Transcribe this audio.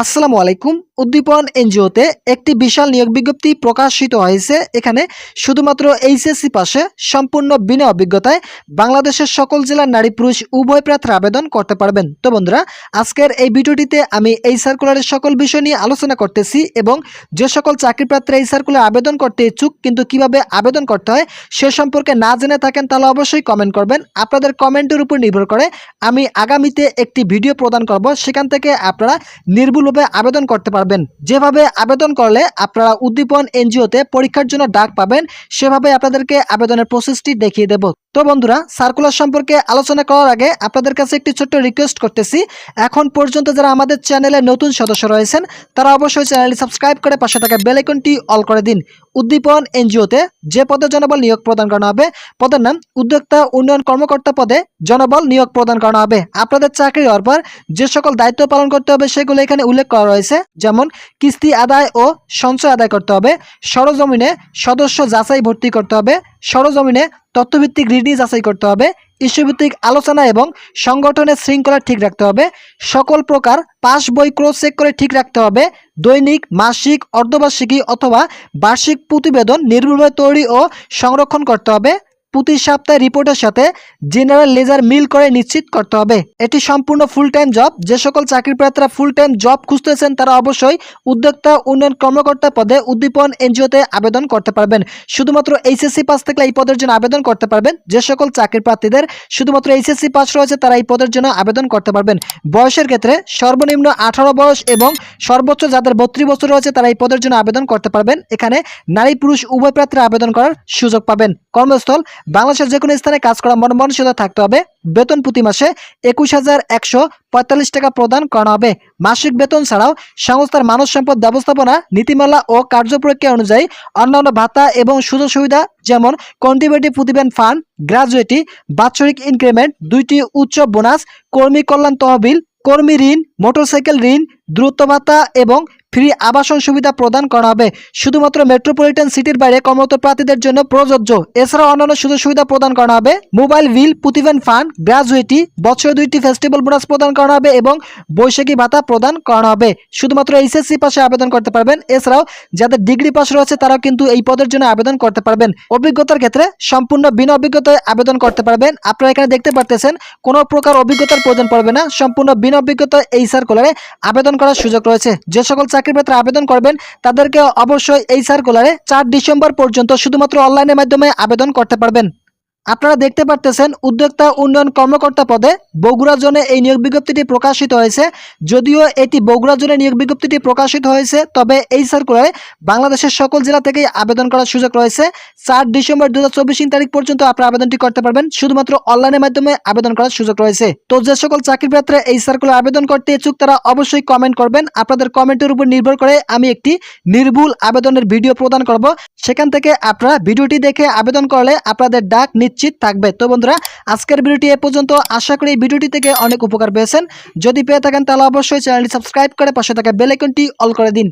আসসালামু আলাইকুম। উদ্দীপন এনজিওতে একটি বিশাল নিয়োগ বিজ্ঞপ্তি প্রকাশিত হয়েছে। এখানে শুধুমাত্র এইচএসসি পাশে সম্পূর্ণ বিনা অভিজ্ঞতায় বাংলাদেশের সকল জেলার নারী পুরুষ উভয় প্রার্থী আবেদন করতে পারবেন। তো বন্ধুরা, আজকের এই ভিডিওটিতে আমি এই সার্কুলারের সকল বিষয় নিয়ে আলোচনা করতেছি এবং যে সকল চাকরি প্রার্থীরা এই সার্কুলার আবেদন করতে ইচ্ছুক কিন্তু কিভাবে আবেদন করতে হয় সে সম্পর্কে না জেনে থাকেন তাহলে অবশ্যই কমেন্ট করবেন। আপনাদের কমেন্টের উপর নির্ভর করে আমি আগামীতে একটি ভিডিও প্রদান করব, সেখান থেকে আপনারা নির্ভুলভাবে আবেদন করতে পারবেন। যেভাবে আবেদন করলে আপনারা উদ্দীপন এনজিওতে পরীক্ষার জন্য ডাক পাবেন সেভাবে আপনাদেরকে আবেদনের প্রসেসটি দেখিয়ে দেব। তো বন্ধুরা, সার্কুলার সম্পর্কে আলোচনা করার আগে আপনাদের কাছে একটি ছোট্ট রিকোয়েস্ট করতেছি। এখন পর্যন্ত যারা আমাদের চ্যানেলে নতুন সদস্য রয়েছেন তারা অবশ্যই চ্যানেলটি সাবস্ক্রাইব করে পাশে থাকা বেল আইকনটি অল করে দিন। উদ্দীপন এনজিওতে যে পদে জনবল নিয়োগ প্রদান করা হবে পদের নাম উদ্যোক্তা উন্নয়ন কর্মকর্তা পদে জনবল নিয়োগ প্রদান করা হবে। আপনাদের চাকরি হওয়ার পর যে সকল দায়িত্ব পালন করতে হবে সেগুলো এখানে উল্লেখ করা রয়েছে। যেমন কিস্তি আদায় ও সঞ্চয় আদায় করতে হবে, সরজমিনে সদস্য যাচাই ভর্তি করতে হবে, সরজমিনে তথ্যভিত্তিক রিডিং যাচাই করতে হবে, ইস্যুভিত্তিক আলোচনা এবং সংগঠনের শৃঙ্খলা ঠিক রাখতে হবে, সকল প্রকার পাস বই ক্রস চেক করে ঠিক রাখতে হবে, দৈনিক মাসিক অর্ধবার্ষিকী অথবা বার্ষিক প্রতিবেদন নির্ভুলভাবে তৈরি ও সংরক্ষণ করতে হবে, প্রতি সপ্তাহে রিপোর্টের সাথে জেনারেল লেজার মিল করে নিশ্চিত করতে হবে। এটি সম্পূর্ণ ফুল টাইম জব। যে সকল চাকরি প্রার্থীরা ফুল টাইম জব খুঁজতেছেন তারা অবশ্যই উদ্যোক্তা উন্নয়ন কর্মকর্তা পদে উদ্দীপন এনজিওতে আবেদন করতে পারবেন। শুধুমাত্র এইচএসসি পাস থাকলে এই পদের জন্য আবেদন করতে পারবেন। যে সকল চাকরি প্রার্থীদের শুধুমাত্র এইচএসসি পাস রয়েছে তারা এই পদের জন্য আবেদন করতে পারবেন। বয়সের ক্ষেত্রে সর্বনিম্ন 18 বয়স এবং সর্বোচ্চ যাদের 32 বছর রয়েছে তারা এই পদের জন্য আবেদন করতে পারবেন। এখানে নারী পুরুষ উভয় প্রার্থীরা আবেদন করার সুযোগ পাবেন। কর্মস্থল বাংলাদেশের যে কোনো স্থানে কাজ করা মনমানসিকতা থাকতে হবে। বেতন প্রতি মাসে 21,145 টাকা প্রদান করা হবে। মাসিক বেতন ছাড়াও সংস্থার মানব সম্পদ ব্যবস্থাপনা নীতিমালা ও কার্যপ্রক্রিয়া অনুযায়ী অন্যান্য ভাতা এবং সুযোগ সুবিধা যেমন কন্ট্রিবিউটিভ প্রতিবেদন ফান্ড, গ্র্যাজুয়েটি, বাৎসরিক ইনক্রিমেন্ট, 2টি উচ্চ বোনাস, কর্মী কল্যাণ তহবিল, কর্মী ঋণ, মোটরসাইকেল ঋণ, দূরত্ব ভাতা এবং ফ্রি আবাসন সুবিধা প্রদান করা হবে। শুধুমাত্র মেট্রোপলিটন সিটির বাইরে কর্মরত প্রার্থীদের জন্য প্রযোজ্য। এছাড়াও অন্যান্য সুযোগ সুবিধা প্রদান করা হবে। মোবাইল বিল প্রতিবেদন ফান্ড, গ্র্যাজুয়েটি, বছরে 2টি ফেস্টিভ্যাল বোনাস প্রদান করা হবে এবং বৈশাখী ভাতা প্রদান করা হবে। শুধুমাত্র এইচএসসি পাশে আবেদন করতে পারবেন। এছাড়াও যাদের ডিগ্রি পাস রয়েছে তারাও কিন্তু এই পদের জন্য আবেদন করতে পারবেন। অভিজ্ঞতার ক্ষেত্রে সম্পূর্ণ বিনা অভিজ্ঞতায় আবেদন করতে পারবেন। আপনারা এখানে দেখতে পারতেছেন কোনো প্রকার অভিজ্ঞতার প্রয়োজন পড়বে না। সম্পূর্ণ বিনা অভিজ্ঞতায় এই সার্কুলারে আবেদন করার সুযোগ রয়েছে। যে সকল চাকরি প্রার্থীরা আবেদন করবেন তাদেরকে অবশ্যই এই সার্কুলারে 4 ডিসেম্বর পর্যন্ত শুধুমাত্র অনলাইনের মাধ্যমে আবেদন করতে পারবেন। আপনারা দেখতে পারতেছেন উদ্যোক্তা উন্নয়ন কর্মকর্তা পদে বগুড়া জোনে এই নিয়োগ বিজ্ঞপ্তিটি প্রকাশিত হয়েছে। যদিও এটি বগুড়া জোনে নিয়োগ বিজ্ঞপ্তিটি প্রকাশিত হয়েছে তবে এই সার্কুলারে বাংলাদেশের সকল জেলা থেকেই আবেদন করার সুযোগ রয়েছে। 4 ডিসেম্বর 2024 তারিখ পর্যন্ত আপনারা আবেদনটি করতে পারবেন। শুধুমাত্র অনলাইনের মাধ্যমে আবেদন করার সুযোগ রয়েছে। তো যে সকল চাকরি প্রার্থীরা এই সার্কুলার আবেদন করতে ইচ্ছুক তারা অবশ্যই কমেন্ট করবেন। আপনাদের কমেন্টের উপর নির্ভর করে আমি একটি নির্ভুল আবেদনের ভিডিও প্রদান করব। সেখান থেকে আপনারা ভিডিওটি দেখে আবেদন করলে আপনাদের ডাক নিশ্চিত থাকবে। তো বন্ধুরা, আজকের ভিডিওটি এ পর্যন্ত। আশা করি এই ভিডিওটি থেকে অনেক উপকার পেয়েছেন। যদি পেয়ে থাকেন তাহলে অবশ্যই চ্যানেলটি সাবস্ক্রাইব করে পাশে থাকা বেল আইকনটি অল করে দিন।